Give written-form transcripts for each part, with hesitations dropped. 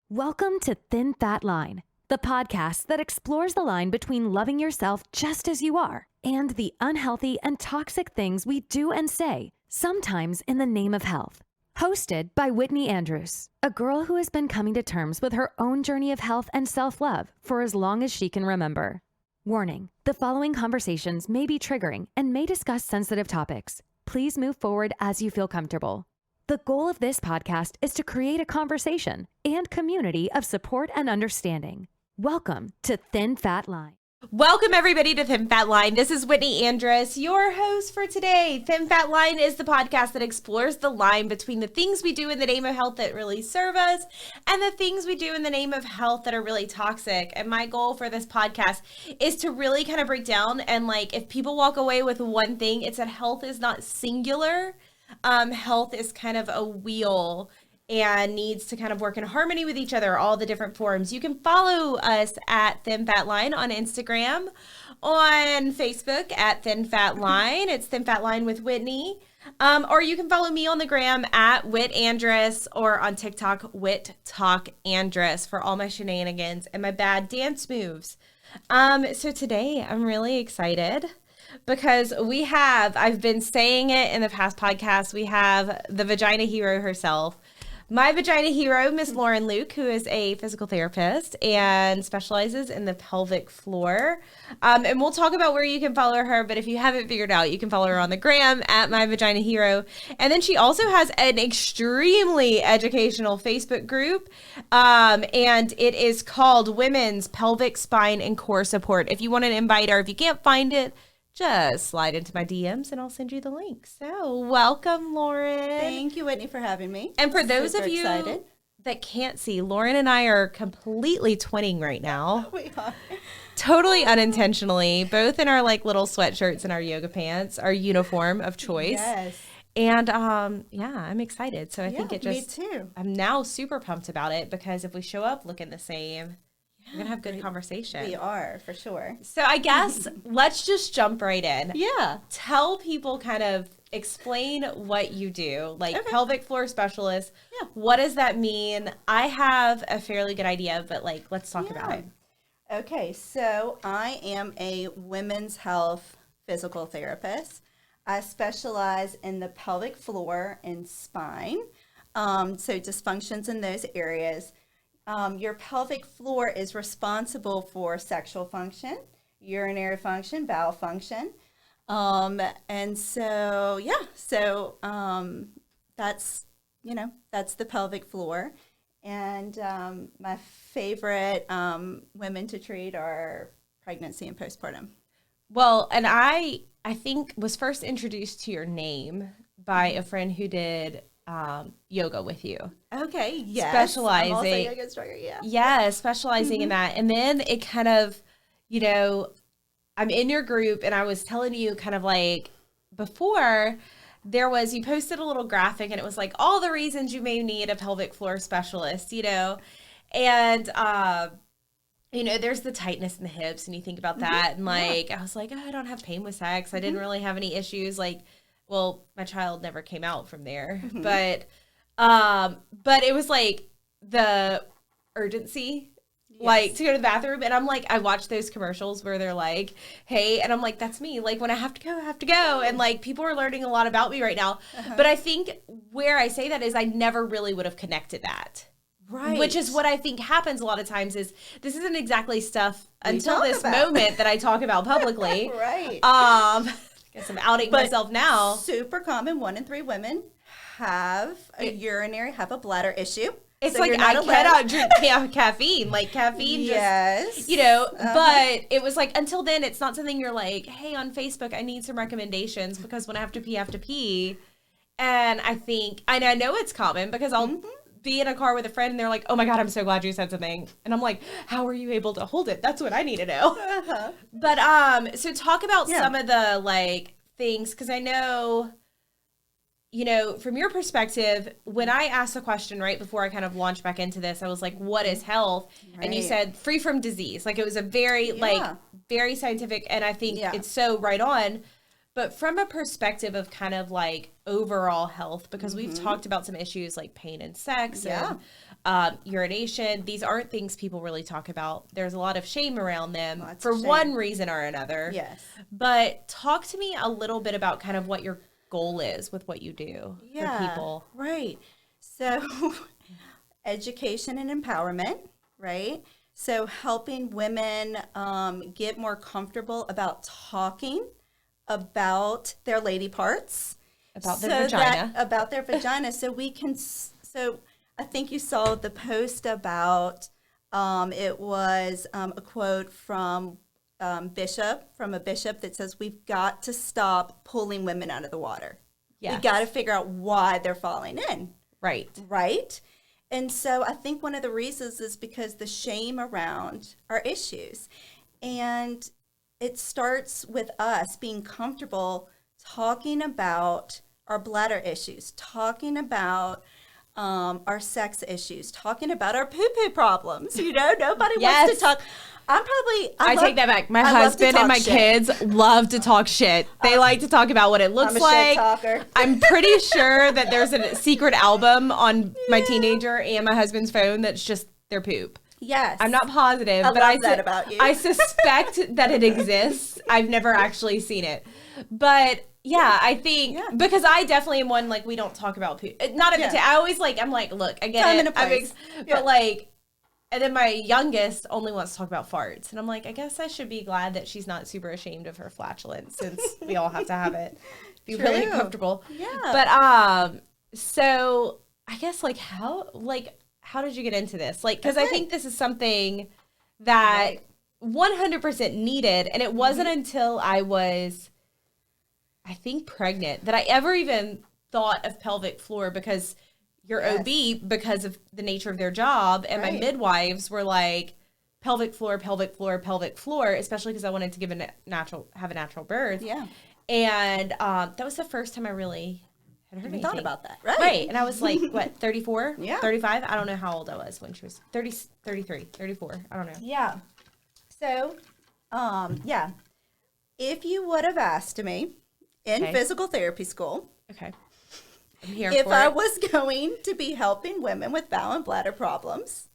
Welcome to Thin Fat Line, the podcast that explores the line between loving yourself just as you are and the unhealthy and toxic things we do and say, sometimes in the name of health. Hosted by Whitney Andrews, a girl who has been coming to terms with her own journey of health and self-love for as long as she can remember. Warning, the following conversations may be triggering and may discuss sensitive topics. Please move forward as you feel comfortable. The goal of this podcast is to create a conversation and community of support and understanding. Welcome to Thin Fat Line. Welcome everybody to Thin Fat Line. This is Whitney Andrews, your host for today. Thin Fat Line is the podcast that explores the line between the things we do in the name of health that really serve us and the things we do in the name of health that are really toxic. And my goal for this podcast is to really kind of break down and if people walk away with one thing, it's that health is not singular. Health is kind of a wheel and needs to kind of work in harmony with each other, all the different forms. You can follow us at Thin Fat Line on Instagram, on Facebook at Thin Fat Line. It's Thin Fat Line with Whitney. Or you can follow me on the gram at Whit Andress or on TikTok, Whit Talk Andress for all my shenanigans and my bad dance moves. So today I'm really excited because I've been saying it in the past podcasts, we have the vagina hero herself. My vagina hero, Miss Lauren Luke, who is a physical therapist and specializes in the pelvic floor. And we'll talk about where you can follow her, but if you haven't figured out, you can follow her on the gram at My Vagina Hero. And then she also has an extremely educational Facebook group, and it is called Women's Pelvic, Spine, and Core Support. If you want an invite or if you can't find it, just slide into my DMs and I'll send you the link. So welcome, Lauren. Thank you, Whitney, for having me. And for those of you that can't see, Lauren and I are completely twinning right now. We are. Totally unintentionally, both in our little sweatshirts and our yoga pants, our uniform of choice. Yes. And I'm excited. So I think me too. I'm now super pumped about it because if we show up looking the same, we're going to have good conversation. We are, for sure. So I guess let's just jump right in. Yeah. Tell people explain what you do, pelvic floor specialist. Yeah. What does that mean? I have a fairly good idea, but let's talk about it. Okay, so I am a women's health physical therapist. I specialize in the pelvic floor and spine, so dysfunctions in those areas. Your pelvic floor is responsible for sexual function, urinary function, bowel function. And so, that's the pelvic floor. And my favorite women to treat are pregnancy and postpartum. Well, and I think was first introduced to your name by a friend who did yoga with you. Okay, yes. Specializing. I'm also a yoga instructor, yeah. Yeah, specializing in that. And then it kind of, I'm in your group and I was telling you before you posted a little graphic and it was all the reasons you may need a pelvic floor specialist, and, there's the tightness in the hips and you think about that. And I was oh, I don't have pain with sex. I didn't really have any issues. Well, my child never came out from there, but it was the urgency, yes. To go to the bathroom. And I'm I watch those commercials where they're hey, and I'm that's me. When I have to go, I have to go. And people are learning a lot about me right now. But I think where I say that is I never really would have connected that. Right. Which is what I think happens a lot of times is this isn't exactly stuff until this moment that I talk about publicly. Right. Guess I'm outing myself now. Super common. 1 in 3 women have a bladder issue. It's so I cannot drink caffeine. Caffeine yes. just, but it was until then, it's not something you're hey, on Facebook, I need some recommendations because when I have to pee. And I know it's common because I'll be in a car with a friend and they're oh my God, I'm so glad you said something. And I'm how are you able to hold it? That's what I need to know. But, so talk about some of the things, because I know, from your perspective, when I asked the question right before I kind of launched back into this, I was what is health? Right. And you said free from disease. It was a very, very scientific, and I think it's so right on. But from a perspective of kind of like overall health, because we've talked about some issues like pain and sex and urination. These aren't things people really talk about. There's a lot of shame around them for shame. one reason or another. Yes. But talk to me a little bit about kind of what your goal is with what you do for people. Right. So education and empowerment, right? So helping women get more comfortable about talking about their lady parts. About their vagina. About their vagina. So we can, so I think you saw the post about, it was a quote from a bishop that says, we've got to stop pulling women out of the water. Yes. We got to figure out why they're falling in. Right. Right? And so I think one of the reasons is because the shame around our issues. And it starts with us being comfortable talking about our bladder issues, talking about our sex issues, talking about our poo-poo problems. You know, nobody wants to talk. I take that back. My husband and my kids love to talk shit. They like to talk about what it looks like. Shit talker. I'm pretty sure that there's a secret album on my teenager and my husband's phone that's just their poop. Yes. I'm not positive, but love that about you. I suspect that it exists. I've never actually seen it. But yeah, I think because I definitely am one, like, we don't talk about poop. Not a I always I'm like, look, I get Time it. and a place. But like, and then my youngest only wants to talk about farts. And I'm like, I guess I should be glad that she's not super ashamed of her flatulence, since we all have to have it. Be really comfortable. Yeah. But so I guess how did you get into this? Like, because I think this is something that 100% needed. And it wasn't until I was, I think, pregnant that I ever even thought of pelvic floor, because your OB, because of the nature of their job, and my midwives were like, pelvic floor, pelvic floor, pelvic floor, especially because I wanted to have a natural birth. Yeah. And that was the first time I really had heard anything. Thought about that. Right. Right. And I was like, what, 34? Yeah. 35? I don't know how old I was when she was 30, 33, 34. I don't know. Yeah. So, if you would have asked me in physical therapy school, okay, I'm here if for I it. was going to be helping women with bowel and bladder problems,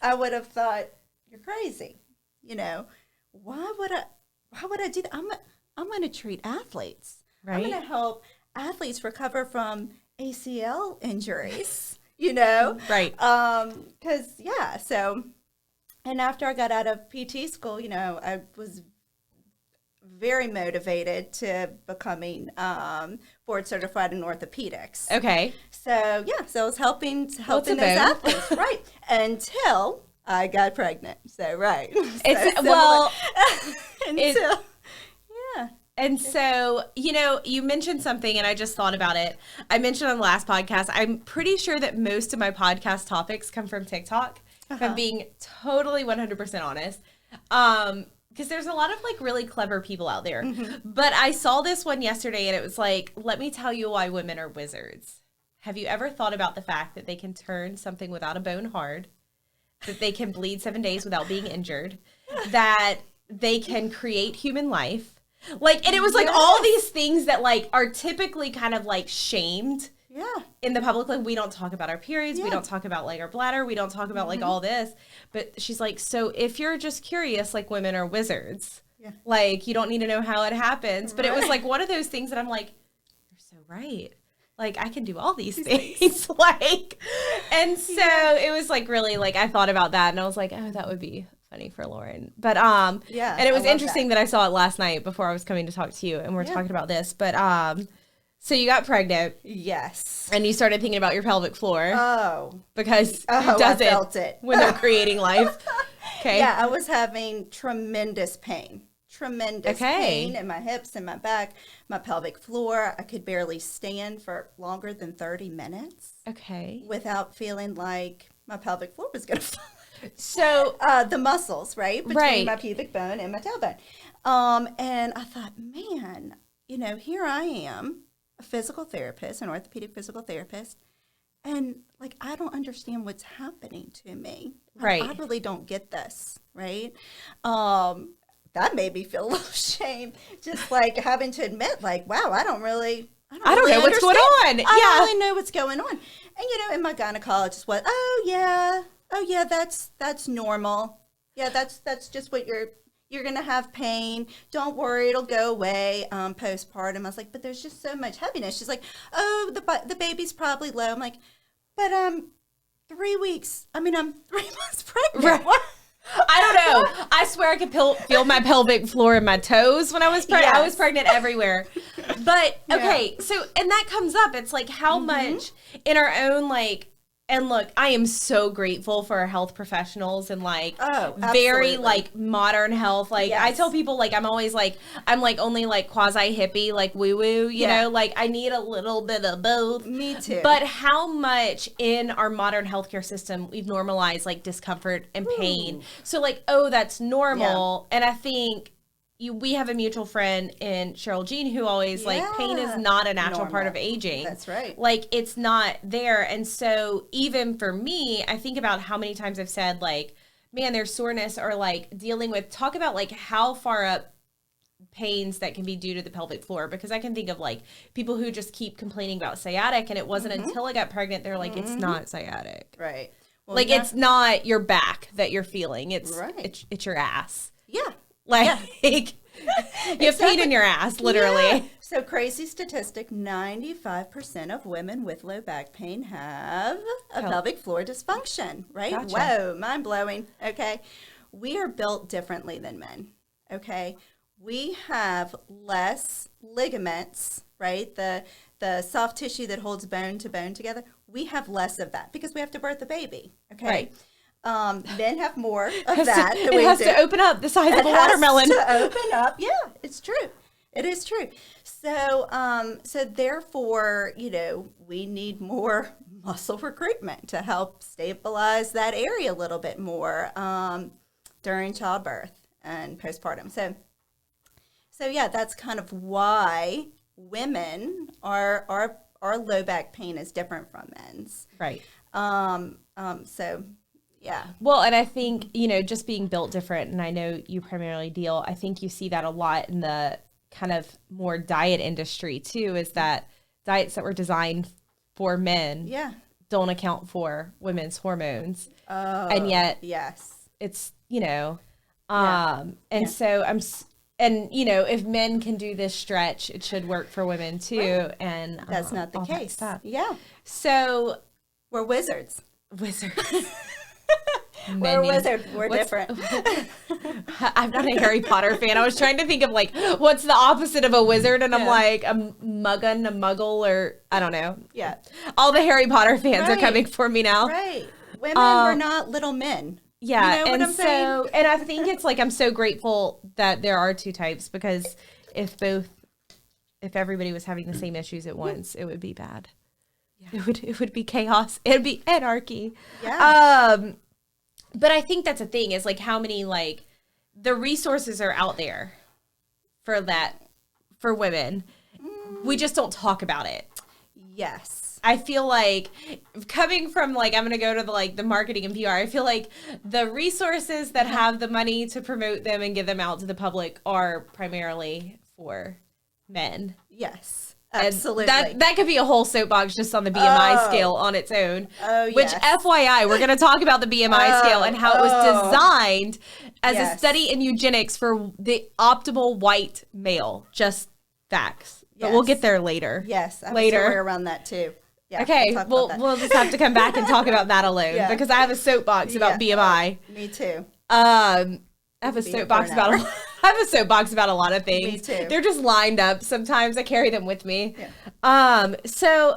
I would have thought, you're crazy. You know, why would I do that? I'm going to treat athletes. Right. I'm going to help athletes recover from ACL injuries, you know? Right. And after I got out of PT school, you know, I was very motivated to becoming board certified in orthopedics. Okay. So I was helping those bone? athletes, right? Until I got pregnant. So And so, you know, you mentioned something, and I just thought about it. I mentioned on the last podcast, I'm pretty sure that most of my podcast topics come from TikTok, if I'm being totally 100% honest. Because there's a lot of like really clever people out there. Mm-hmm. But I saw this one yesterday, and it was like, let me tell you why women are wizards. Have you ever thought about the fact that they can turn something without a bone hard, that they can bleed 7 days without being injured, that they can create human life? Like, and it was like all these things that like are typically kind of like shamed in the public. Like, we don't talk about our periods. We don't talk about like our bladder. We don't talk about like all this. But she's like, so if you're just curious, like, women are wizards. Yeah. Like, you don't need to know how it happens. But it was like one of those things that I'm like, you're so right. Like, I can do all these things. Like, and so it was like really like I thought about that, and I was like, oh, that would be funny for Lauren. But and it was interesting that I saw it last night before I was coming to talk to you, and we're talking about this. But so you got pregnant. Yes. And you started thinking about your pelvic floor. Oh. Because who doesn't I felt it when they're creating life? Okay. Yeah, I was having tremendous pain. Pain in my hips and my back, my pelvic floor. I could barely stand for longer than 30 minutes. Okay. Without feeling like my pelvic floor was going to fall. So the muscles, right? Between my pubic bone and my tailbone. And I thought, man, you know, here I am, a physical therapist, an orthopedic physical therapist, and like, I don't understand what's happening to me. Right. I really don't get this, right? That made me feel a little shame, just like having to admit, like, wow, I don't I don't know what's going on. I don't really know what's going on. And, and my gynecologist was, oh yeah, that's normal. Yeah, that's just what you're going to have pain. Don't worry, it'll go away postpartum. I was like, but there's just so much heaviness. She's like, oh, the baby's probably low. I'm like, but 3 weeks. I mean, I'm 3 months pregnant. Right. What? I don't know. I swear I could feel my pelvic floor in my toes when I was pregnant. Yes. I was pregnant everywhere. But, okay, so, and that comes up. It's like how much in our own, like, and look, I am so grateful for our health professionals and like very like modern health. Like I tell people like I'm always like I'm like only like quasi hippie, like woo woo, you know, like I need a little bit of both. Me too. But how much in our modern healthcare system we've normalized like discomfort and pain. So like, oh, that's normal. And I think we have a mutual friend in Cheryl Jean who always like pain is not a natural part of aging. That's right. Like it's not there. And so even for me, I think about how many times I've said like, man, there's soreness or like dealing with, talk about like how far up pains that can be due to the pelvic floor, because I can think of like people who just keep complaining about sciatic, and it wasn't until I got pregnant they're like, it's not sciatic. Right. Well, like it's not your back that you're feeling. It's it's your ass. Yeah. Like, you have pain in your ass, literally. Yeah. So crazy statistic, 95% of women with low back pain have a pelvic floor dysfunction, right? Gotcha. Whoa, mind blowing. Okay. We are built differently than men. Okay. We have less ligaments, right? The soft tissue that holds bone to bone together. We have less of that because we have to birth a baby. Okay. Right. Men have more of that. It has to open up the size of a watermelon. It has to open up. Yeah, it's true. It is true. So, so therefore, we need more muscle recruitment to help stabilize that area a little bit more during childbirth and postpartum. So yeah, that's kind of why women our low back pain is different from men's. Right. So. Yeah. Well, and I think, just being built different, and I know you primarily I think you see that a lot in the kind of more diet industry too, is that diets that were designed for men don't account for women's hormones. Oh, and yet it's, so if men can do this stretch, it should work for women too. Right. And that's not the case. Yeah. So we're wizards. We're wizard. We're different. I'm not a Harry Potter fan. I was trying to think of like, what's the opposite of a wizard? And I'm like, a muggle, or I don't know. Yeah. All the Harry Potter fans are coming for me now. Right. Women were not little men. Yeah. You know what I'm saying? And I think it's like, I'm so grateful that there are two types, because if everybody was having the same issues at once, it would be bad. Yeah. It would be chaos. It would be anarchy. Yeah. But I think that's a thing, is like how many like the resources are out there for women. We just don't talk about it. Yes. I feel like coming from like, I'm going to go to the marketing and PR. I feel like the resources that have the money to promote them and give them out to the public are primarily for men. Yes. Absolutely. That could be a whole soapbox just on the BMI scale on its own. Oh, which, FYI, we're going to talk about the BMI scale and how it was designed as a study in eugenics for the optimal white male. Just facts. But we'll get there later. Yes. I have a story around that too. Yeah, okay. We'll just have to come back and talk about that alone because I have a soapbox about BMI. Me too. I have a soapbox about a lot of things. Me too. They're just lined up. Sometimes I carry them with me. Yeah. So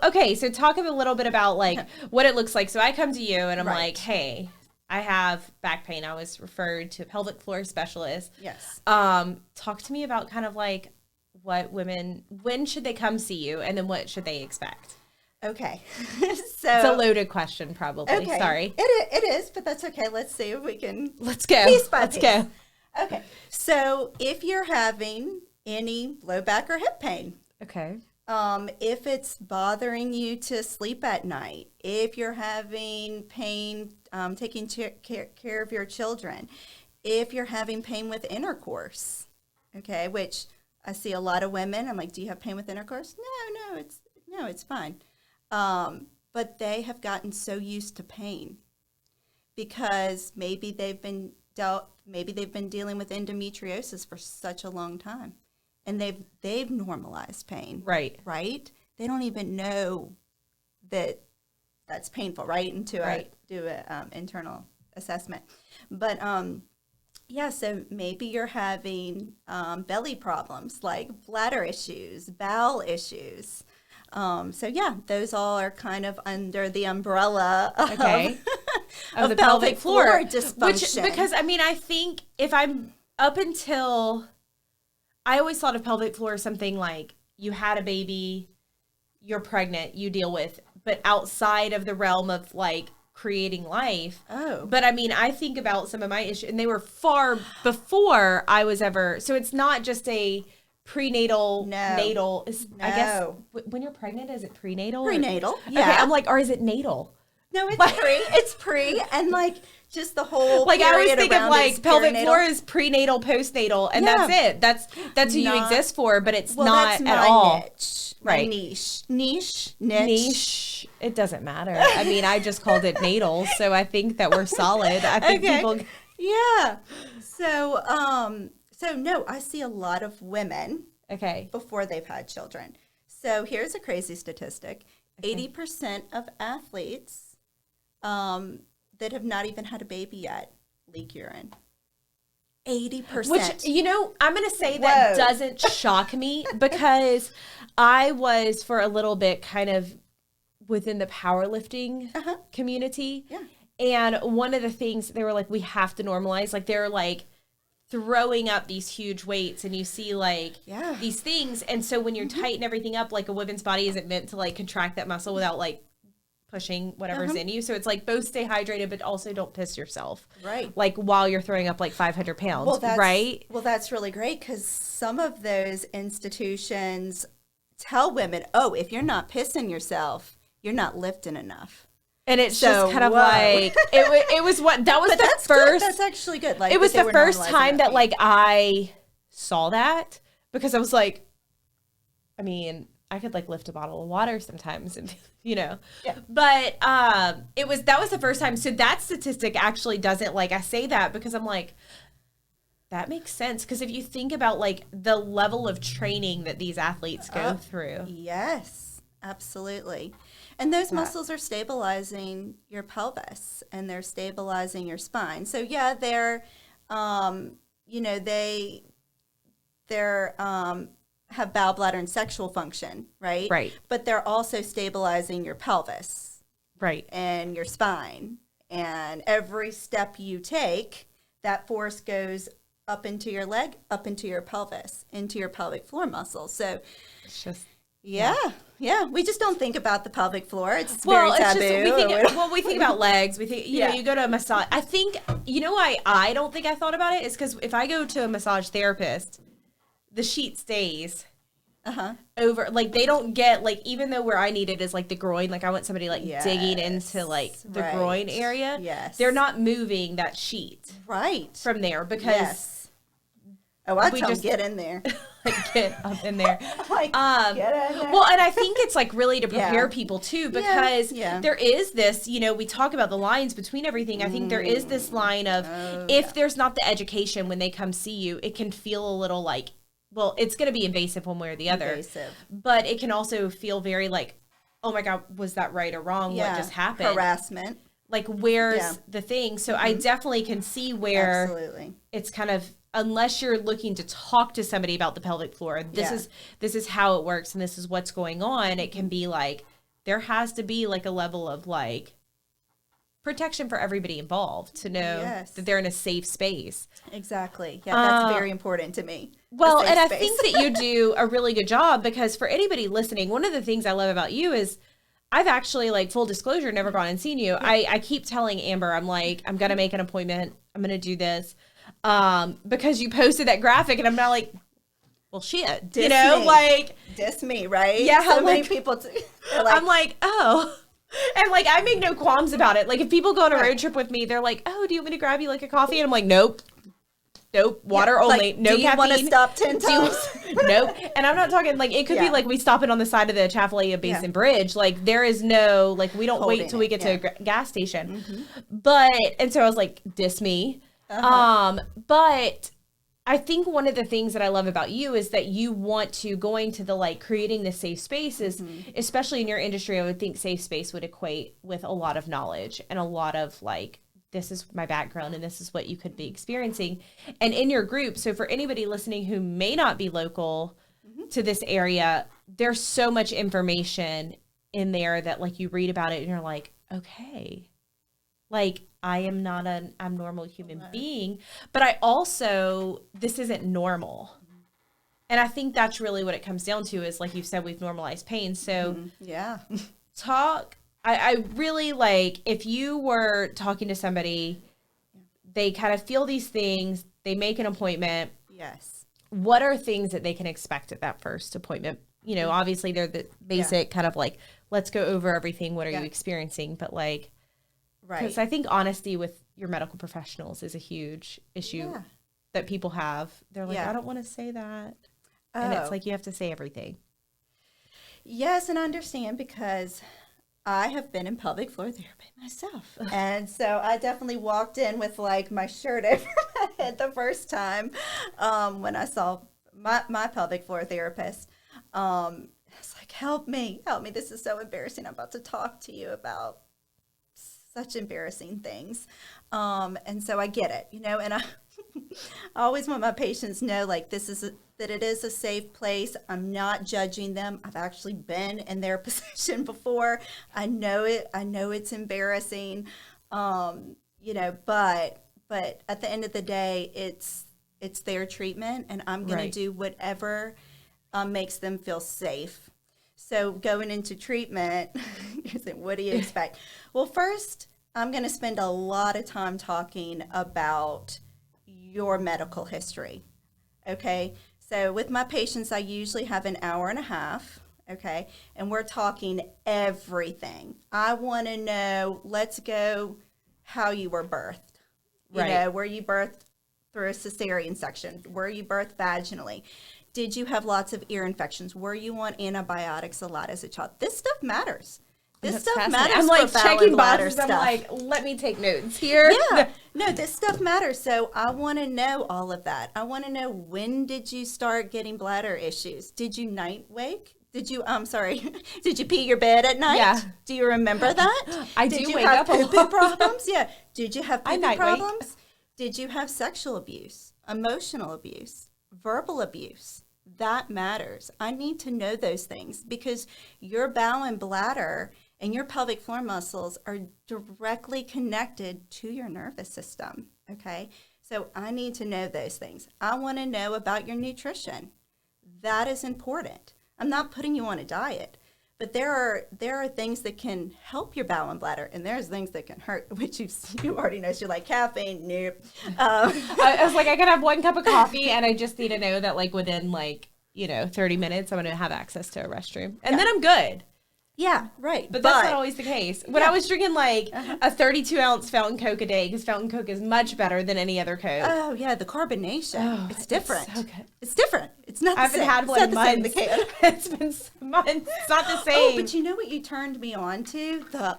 talk a little bit about like what it looks like. So I come to you and I'm like, hey, I have back pain. I was referred to a pelvic floor specialist. Yes. Talk to me about kind of like when should they come see you, and then what should they expect? Okay. So it's a loaded question, probably. Okay. Sorry. It is, but that's okay. Let's see if we can. Let's go. Piece by Let's piece. go. Okay. So if you're having any low back or hip pain, okay. If it's bothering you to sleep at night, if you're having pain taking care of your children, if you're having pain with intercourse, okay, which I see a lot of women. I'm like, do you have pain with intercourse? No, it's fine. But they have gotten so used to pain because maybe they've been dealing with endometriosis for such a long time, and they've normalized pain. Right. They don't even know that that's painful, right? Until I do an internal assessment. But so maybe you're having belly problems like bladder issues, bowel issues. Those all are kind of under the umbrella of the pelvic floor dysfunction. Because I think if I'm up until, I always thought of pelvic floor as something like you had a baby, you're pregnant, you deal with, but outside of the realm of like creating life. Oh. But I think about some of my issues, and they were far before I was ever, so it's not just a prenatal, natal. I guess when you're pregnant, is it prenatal? Prenatal, yeah. Okay, I'm like, or is it natal? No, it's pre, and like just the whole like I always think of like pelvic perinatal. floor is prenatal, postnatal, and that's it. That's who you exist for, but it's not that's at all. Niche. Right. Niche. It doesn't matter. I just called it natal, so I think that we're solid. I think people. Yeah. So no, I see a lot of women. Okay. Before they've had children. So here's a crazy statistic: 80% of athletes that have not even had a baby yet leak urine. 80%. Which, I'm going to say that doesn't shock me because I was for a little bit kind of within the powerlifting community. Yeah. And one of the things they were like, we have to normalize, like they're like throwing up these huge weights and you see like these things. And so when you're tight and everything up, like a woman's body isn't meant to like contract that muscle without like pushing whatever's in you. So it's like both stay hydrated, but also don't piss yourself. Right. Like while you're throwing up like 500 pounds, right? Well, that's really great because some of those institutions tell women, oh, if you're not pissing yourself, you're not lifting enough. And it's just kind of like, it was what, that was the first. Good. That's actually good. Like, it was the first time that like I saw that because I was like, I could like lift a bottle of water sometimes and, but that was the first time. So that statistic actually doesn't, like, I say that because I'm like, that makes sense. Because if you think about like the level of training that these athletes go through. Yes, absolutely. And those muscles are stabilizing your pelvis and they're stabilizing your spine. So yeah, they're have bowel, bladder, and sexual function, right? Right. But they're also stabilizing your pelvis. Right. And your spine. And every step you take, that force goes up into your leg, up into your pelvis, into your pelvic floor muscles. So it's just... Yeah. We just don't think about the pelvic floor. It's very taboo. We think about legs. We think, you go to a massage. I think, why I don't think I thought about it is because if I go to a massage therapist, the sheet stays over, like they don't get like, even though where I need it is like the groin, like I want somebody like digging into like the groin area. Yes. They're not moving that sheet from there because I tell them get in there. Like get up in there. Like get in there. Well, and I think it's like really to prepare people too, because there is this, we talk about the lines between everything. I think there is this line of if there's not the education when they come see you, it can feel a little like, well, it's going to be invasive one way or the other, but it can also feel very like, oh my God, was that right or wrong? What just happened? Harassment. Like where's the thing? So I definitely can see where it's kind of, unless you're looking to talk to somebody about the pelvic floor, this is how it works and this is what's going on. It can be like, there has to be like a level of like protection for everybody involved to know that they're in a safe space. Exactly. Yeah, that's very important to me. Well, and I think that you do a really good job because for anybody listening, one of the things I love about you is I've actually, like, full disclosure, never gone and seen you. I keep telling Amber, I'm like, I'm going to make an appointment. I'm going to do this. Because you posted that graphic and I'm not like, well, shit, Diss me. Like. Diss me, right? Yeah. So many people, I'm like, oh. And like, I make no qualms about it. Like if people go on a road trip with me, they're like, oh, do you want me to grab you like a coffee? And I'm like, nope. Nope. Water only. Like, No do you caffeine. want to stop 10 times? Nope. And I'm not talking like, it could be like we stop it on the side of the Atchafalaya Basin Bridge. Like there is no, like we don't wait till we get to a gas station. But, and so I was like, diss me. But I think one of the things that I love about you is that you want to going to the like creating the safe spaces, especially in your industry. I would think safe space would equate with a lot of knowledge and a lot of like, this is my background and this is what you could be experiencing. And in your group, so for anybody listening who may not be local to this area, there's so much information in there that like you read about it and you're like, okay, like I am not an abnormal human being, but I also, this isn't normal. And I think that's really what it comes down to is like you said, we've normalized pain. So I really like if you were talking to somebody, they kind of feel these things, they make an appointment. Yes. What are things that they can expect at that first appointment? You know, obviously they're the basic kind of like, let's go over everything. What are you experiencing? But like, because I think honesty with your medical professionals is a huge issue that people have. They're like, I don't want to say that. And it's like, you have to say everything. Yes. And I understand because I have been in pelvic floor therapy myself. And so I definitely walked in with like my shirt over my head the first time when I saw my pelvic floor therapist. It's like, help me. This is so embarrassing. I'm about to talk to you about such embarrassing things. And so I get it, you know, and I always want my patients to know like that it is a safe place. I'm not judging them. I've actually been in their position before. I know it. I know it's embarrassing, you know, but at the end of the day, it's their treatment and I'm going to do whatever makes them feel safe. So going into treatment, you're saying, what do you expect? Well, first, I'm going to spend a lot of time talking about your medical history. Okay. So with my patients, I usually have an hour and a half. Okay. And we're talking everything. I want to know, let's go how you were birthed. You know, were you birthed through a cesarean section? Were you birthed vaginally? Did you have lots of ear infections? Were you on antibiotics a lot as a child? This stuff matters. This stuff matters. I'm like checking bladder boxes. stuff. I'm like, let me take notes here. Yeah. No, this stuff matters. So I want to know all of that. I want to know, when did you start getting bladder issues? Did you night wake? Did you, did you pee your bed at night? Yeah. Do you remember that? I did do you wake have up a poo-poo lot. problems? Yeah. Did you have poo-poo night wake. problems? Did you have sexual abuse, emotional abuse, verbal abuse? That matters. I need to know those things because your bowel and bladder and your pelvic floor muscles are directly connected to your nervous system, okay? So I need to know those things. I want to know about your nutrition. That is important. I'm not putting you on a diet, but there are things that can help your bowel and bladder, and there's things that can hurt, which you already know. So you're like, caffeine, nope. I was like, I can have one cup of coffee, and I just need to know that, like, within, like, 30 minutes, I'm going to have access to a restroom. And then I'm good. Yeah, right. But that's not always the case. When I was drinking, like, a 32-ounce Fountain Coke a day, because Fountain Coke is much better than any other Coke. Oh, yeah, the carbonation. It's different. It's so good. It's different. It's not the same. I haven't had one in months. It's been months. It's not the same. Oh, but you know what you turned me on to? The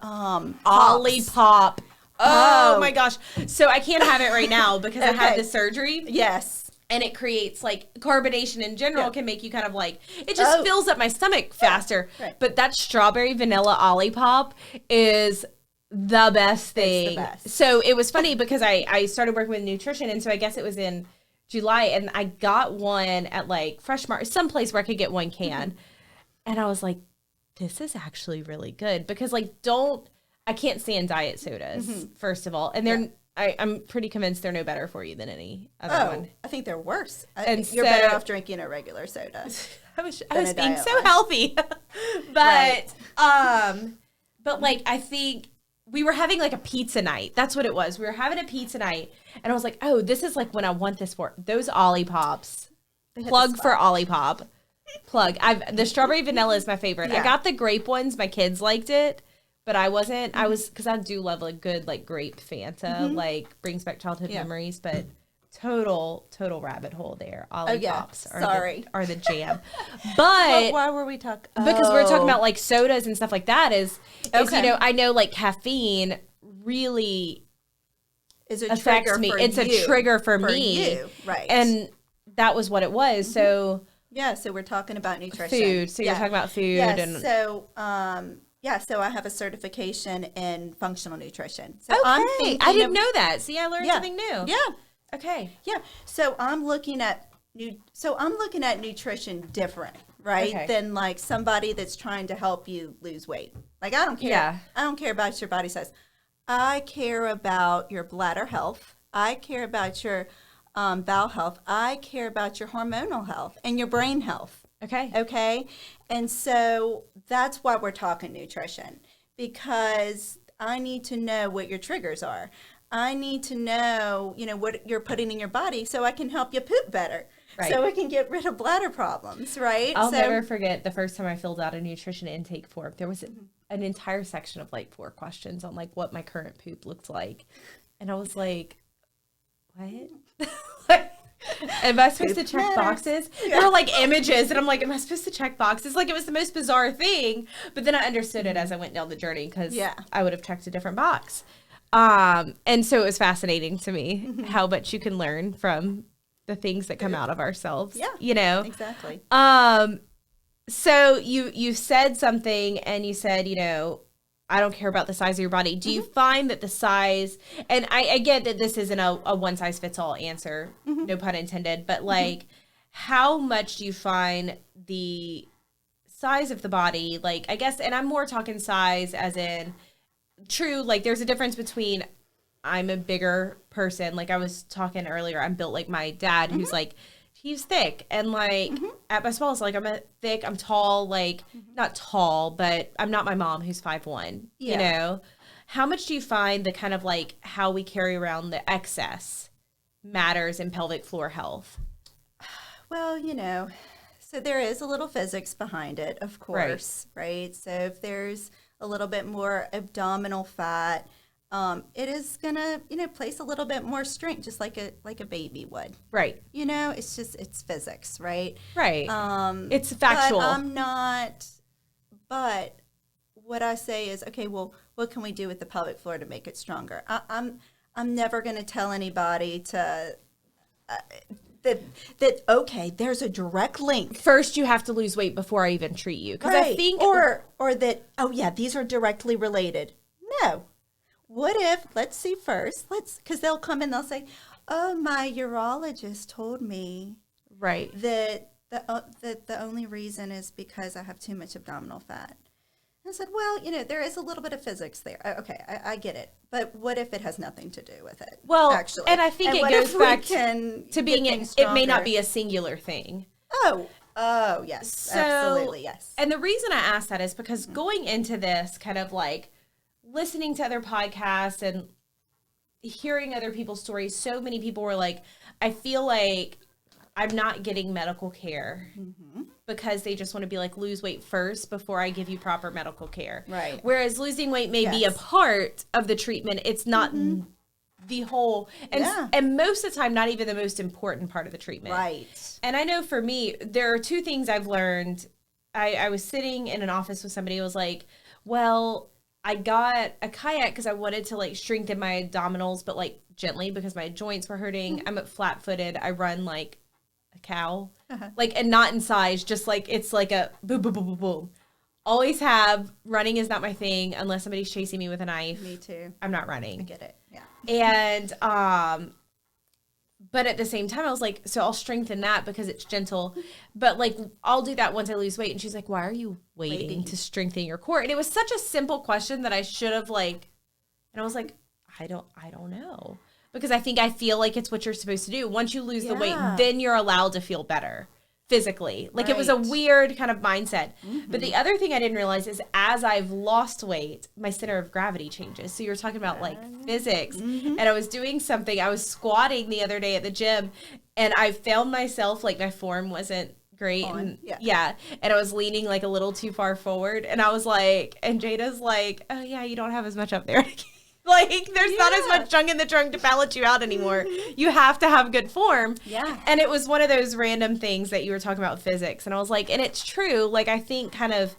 Olipop. Oh, my gosh. So I can't have it right now because I had the surgery. Yes. And it creates, like, carbonation in general can make you kind of, like, it just fills up my stomach faster. Right. But that strawberry vanilla Olipop is the best thing. It's the best. So it was funny because I started working with nutrition, and so I guess it was in July, and I got one at, like, Fresh Mart, someplace where I could get one can. And I was like, this is actually really good. Because, like, I can't stand diet sodas, first of all. And they're... I'm pretty convinced they're no better for you than any other one. I think they're worse. And you're better off drinking a regular soda. I was being so healthy. But like, I think we were having like a pizza night. That's what it was. We were having a pizza night, and I was like, oh, this is like when I want this for. Those Olipops. Plug for Olipop. Plug. The strawberry vanilla is my favorite. Yeah. I got the grape ones. My kids liked it. But I wasn't, because I do love a good, like, grape Fanta, like, brings back childhood memories. But total rabbit hole there. Lollipops are the jam. But why were we talking? Because we're talking about like sodas and stuff like that is I know like caffeine really affects me. It's a trigger for me. Right. And that was what it was. So so we're talking about nutrition. Food. So you're talking about food. So so I have a certification in functional nutrition. So I didn't know that. See, I learned something new. Yeah. Okay. Yeah. So I'm looking at nutrition different, right? Than like somebody that's trying to help you lose weight. Like I don't care. Yeah. I don't care about your body size. I care about your bladder health. I care about your bowel health. I care about your hormonal health and your brain health. Okay. And so that's why we're talking nutrition, because I need to know what your triggers are. I need to know, what you're putting in your body so I can help you poop better. Right. So we can get rid of bladder problems, right? I'll never forget the first time I filled out a nutrition intake form. There was an entire section of like 4 questions on like what my current poop looked like. And I was like, what? Am I supposed to check boxes? There were like images and I'm like, am I supposed to check boxes? Like it was the most bizarre thing. But then I understood it as I went down the journey because I would have checked a different box. And so it was fascinating to me how much you can learn from the things that come out of ourselves. Yeah, exactly. So you said something and you said, I don't care about the size of your body. Do you find that the size, and I get that this isn't a one size fits all answer, no pun intended, but like how much do you find the size of the body, like I guess, and I'm more talking size as in true, like there's a difference between I'm a bigger person. Like I was talking earlier, I'm built like my dad who's like, he's thick and like at my smallest, like I'm tall, like not tall, but I'm not my mom who's 5'1", you know? How much do you find the kind of like how we carry around the excess matters in pelvic floor health? Well, so there is a little physics behind it, of course, right? So if there's a little bit more abdominal fat, it is gonna, place a little bit more strength, just like a baby would. Right. It's physics, right? Right. It's factual. But what I say is, okay, well, what can we do with the pelvic floor to make it stronger? I'm never going to tell anybody to that okay, there's a direct link. First, you have to lose weight before I even treat you, because I think or that these are directly related. No. What if, let's see first, because they'll come in, they'll say, oh, my urologist told me that the only reason is because I have too much abdominal fat. And I said, well, there is a little bit of physics there. Okay, I get it. But what if it has nothing to do with it? Well, actually? And I think it goes back to being, it may not be a singular thing. Oh, yes, absolutely, yes. And the reason I ask that is because going into this kind of like, listening to other podcasts and hearing other people's stories, so many people were like, I feel like I'm not getting medical care because they just want to be like, lose weight first before I give you proper medical care. Right. Whereas losing weight may be a part of the treatment. It's not the whole, and most of the time, not even the most important part of the treatment. Right. And I know for me, there are 2 things I've learned. I was sitting in an office with somebody who was like, well, I got a kayak because I wanted to like strengthen my abdominals, but like gently because my joints were hurting. I'm flat-footed. I run like a cow, like, and not in size, just like, it's like a boom, boom, boom, boom, boom. Always have. Running is not my thing unless somebody's chasing me with a knife. Me too. I'm not running. I get it. Yeah. And, but at the same time, I was like, so I'll strengthen that because it's gentle. But like, I'll do that once I lose weight. And she's like, why are you waiting to strengthen your core? And it was such a simple question that I should have like, and I was like, I don't know. Because I feel like it's what you're supposed to do. Once you lose the weight, then you're allowed to feel better physically. Like it was a weird kind of mindset. But the other thing I didn't realize is as I've lost weight, my center of gravity changes. So you're talking about like physics. And I was doing something, I was squatting the other day at the gym and I found myself like my form wasn't great. And I was leaning like a little too far forward. And I was like, and Jada's like, oh yeah, you don't have as much up there. Like, there's not as much junk in the trunk to balance you out anymore. You have to have good form. Yeah. And it was one of those random things that you were talking about physics. And I was like, and it's true. Like, I think kind of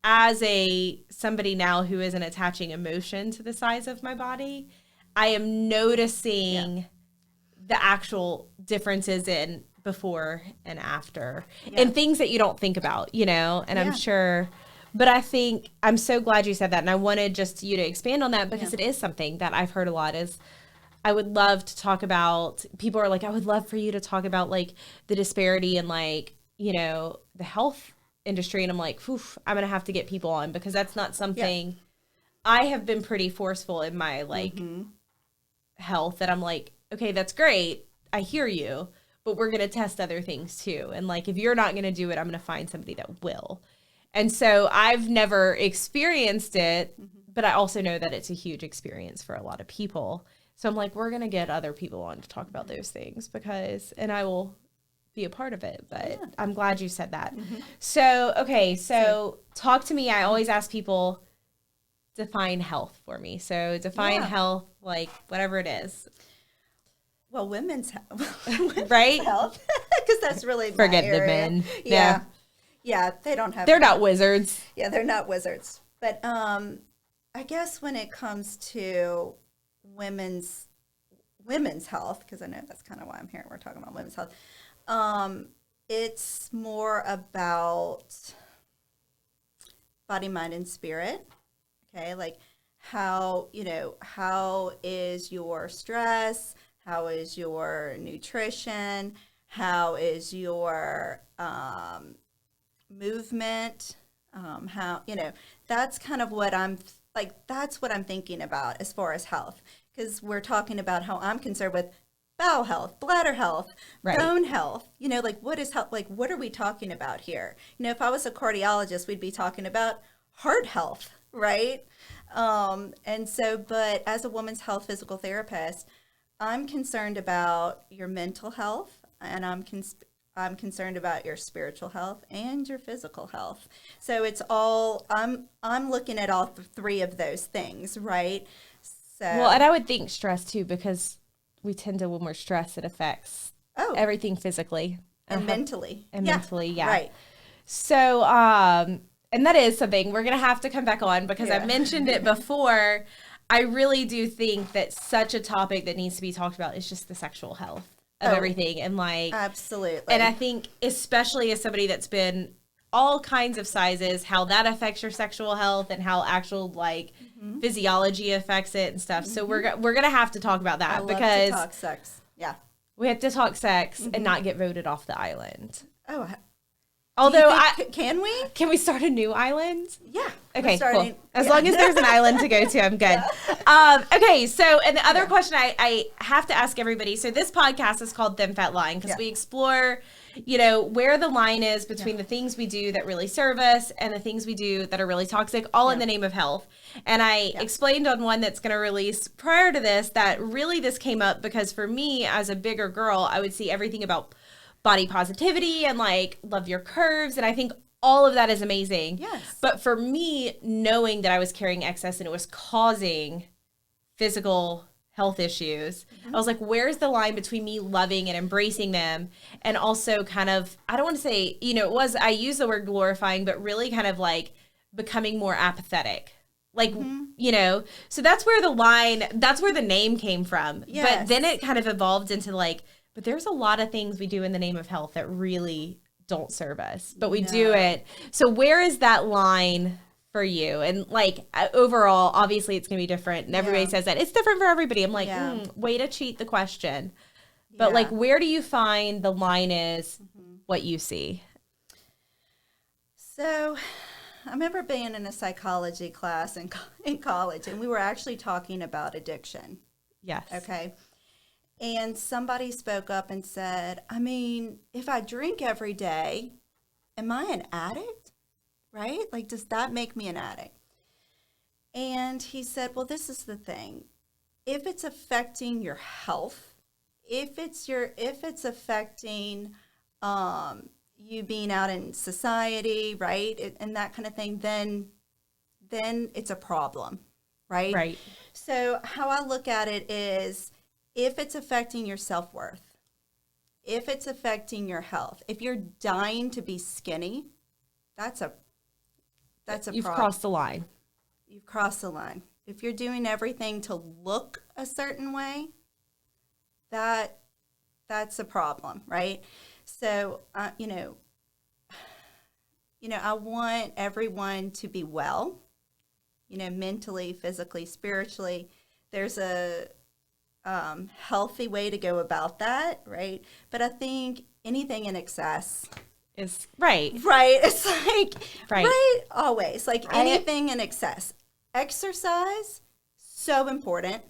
as somebody now who isn't attaching emotion to the size of my body, I am noticing the actual differences in before and after and things that you don't think about, you know, and I'm sure, but I think I'm so glad you said that. And I wanted just you to expand on that because it is something that I've heard a lot is I would love to talk about, people are like, I would love for you to talk about like the disparity in like, you know, the health industry. And I'm like, I'm going to have to get people on because that's not something I have been pretty forceful in my like health that I'm like, okay, that's great. I hear you. But we're going to test other things too. And like, if you're not going to do it, I'm going to find somebody that will. And so I've never experienced it, but I also know that it's a huge experience for a lot of people. So I'm like, we're going to get other people on to talk about those things and I will be a part of it. But I'm glad you said that. So, okay. So talk to me. I always ask people, define health for me. So define health, like whatever it is. Well, women's health, right? Because that's really forget my the area. men. Yeah, they don't have. They're not wizards. Yeah, they're not wizards. But I guess when it comes to women's health, because I know that's kind of why I'm here. We're talking about women's health. It's more about body, mind, and spirit. Okay, like how is your stress? How is your nutrition? How is your movement? How, that's kind of what that's what I'm thinking about as far as health. Because we're talking about how I'm concerned with bowel health, bladder health, bone health. Like what is health? Like what are we talking about here? If I was a cardiologist, we'd be talking about heart health, right? And so, but as a women's health physical therapist, I'm concerned about your mental health, and I'm concerned about your spiritual health and your physical health. So it's all I'm looking at all three of those things, right? So well, and I would think stress too, because we tend to, when we're stressed, it affects everything physically and mentally. Mentally, right. So, and that is something we're gonna have to come back on because I mentioned it before. I really do think that such a topic that needs to be talked about is just the sexual health of everything. And like, absolutely. And I think especially as somebody that's been all kinds of sizes, how that affects your sexual health and how actual like physiology affects it and stuff. So we're going to have to talk about that. I love because to talk sex. Yeah. We have to talk sex and not get voted off the island. Oh, although can we start a new island? Yeah. Okay, cool. As long as there's an island to go to, I'm good. Okay, so, and the other question I have to ask everybody, so this podcast is called Thin Fat Line because we explore, where the line is between the things we do that really serve us and the things we do that are really toxic, all in the name of health. And I explained on one that's going to release prior to this that really this came up because for me as a bigger girl, I would see everything about body positivity and like love your curves. And I think all of that is amazing. Yes. But for me, knowing that I was carrying excess and it was causing physical health issues, I was like, where's the line between me loving and embracing them and also kind of, I don't want to say, I use the word glorifying, but really kind of like becoming more apathetic. Like, so that's where the name came from. Yes. But then it kind of evolved into like, but there's a lot of things we do in the name of health that really don't serve us, but we do it. So where is that line for you? And like overall, obviously it's going to be different. And everybody says that it's different for everybody. I'm like, way to cheat the question. But like, where do you find the line is what you see? So I remember being in a psychology class in college, and we were actually talking about addiction. Yes. Okay. And somebody spoke up and said, I mean, if I drink every day, am I an addict? Right? Like, does that make me an addict? And he said, well, this is the thing. If it's affecting your health, if it's affecting you being out in society, right, and that kind of thing, then it's a problem. right? Right. So how I look at it is if it's affecting your self-worth, if it's affecting your health, if you're dying to be skinny, that's a You've problem. crossed the line. You've crossed the line. If you're doing everything to look a certain way, that's a problem, right? So, I want everyone to be well, mentally, physically, spiritually. There's a healthy way to go about that, right? But I think anything in excess, Is right. right? It's like, Right. right? Always. Like anything in excess. Exercise, so important,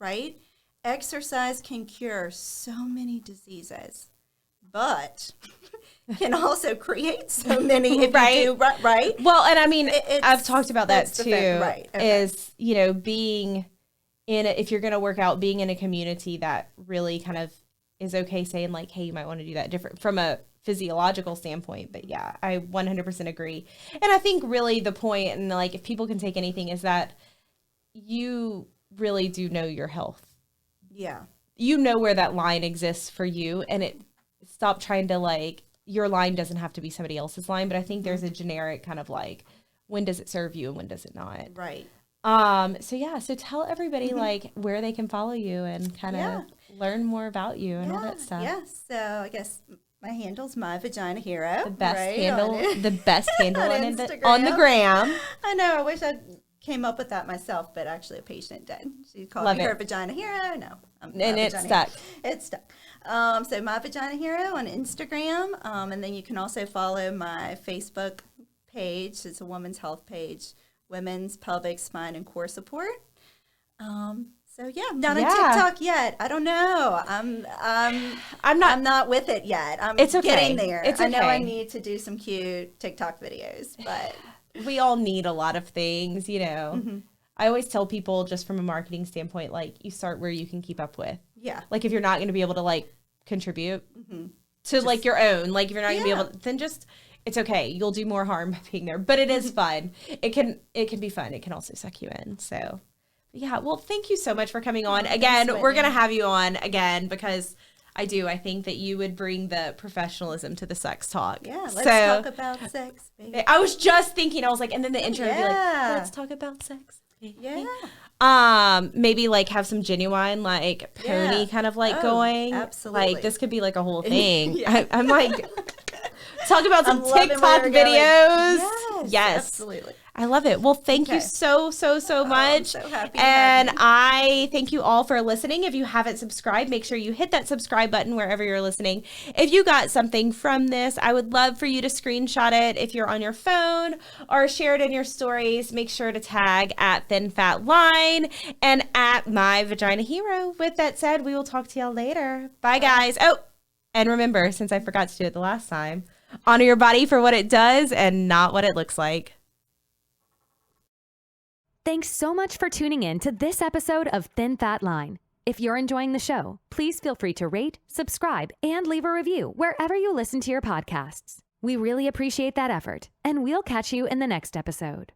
right? Exercise can cure so many diseases, but can also create so many if Right. you do, right? Well, and I mean, It's- I've talked about that that's the too. fact, right, okay. Is, being if you're going to work out, being in a community that really kind of is okay saying like, hey, you might want to do that different from a physiological standpoint. But yeah, I 100% agree. And I think really the point, and like if people can take anything, is that you really do know your health. Yeah. You know where that line exists for you, and stop trying to like, your line doesn't have to be somebody else's line, but I think there's a generic kind of like, when does it serve you and when does it not? Right. So tell everybody like where they can follow you and kind of learn more about you and all that stuff. Yeah. So I guess my handle's My Vagina Hero. The best right, handle, the best handle on on the Instagram. gram. I know. I wish I came up with that myself, but actually a patient did. She called Love me it. her Vagina Hero. No. And it stuck. It's stuck. So My Vagina Hero on Instagram. And then you can also follow my Facebook page. It's a women's health page. Women's Pelvic, Spine, and Core Support. So yeah, not on TikTok yet. I don't know. I'm not with it yet. It's okay. Getting there. It's I know I okay. need to do some cute TikTok videos, but We all need a lot of things, I always tell people just from a marketing standpoint, like you start where you can keep up with. yeah, Like if you're not going to be able to like contribute to like your own, like if you're not going to be able to, then just, it's okay. You'll do more harm by being there, but it is fun. It can be fun. It can also suck you in. So yeah. Well, thank you so much for coming on again. Thanks, We're going to Whitney. have you on again because I think that you would bring the professionalism to the sex talk. yeah. Let's talk about sex, baby. I was just thinking, I was like, and then the intro would be like, Yeah. let's talk about sex. Yeah. Maybe like have some genuine like pony Yeah. kind of like Oh, going. absolutely. Like this could be like a whole thing. Yeah. I'm like, talk about some I'm loving where TikTok you're going. videos. Yes, absolutely. I love it. Well, thank you Okay. so much. I'm so happy to And have you. I thank you all for listening. If you haven't subscribed, make sure you hit that subscribe button wherever you're listening. If you got something from this, I would love for you to screenshot it if you're on your phone or share it in your stories. Make sure to tag at Thin Fat Line and at My Vagina Hero. With that said, we will talk to y'all later. Bye, guys. Oh, and remember, since I forgot to do it the last time, honor your body for what it does and not what it looks like. Thanks so much for tuning in to this episode of Thin Fat Line. If you're enjoying the show, please feel free to rate, subscribe, and leave a review wherever you listen to your podcasts. We really appreciate that effort, and we'll catch you in the next episode.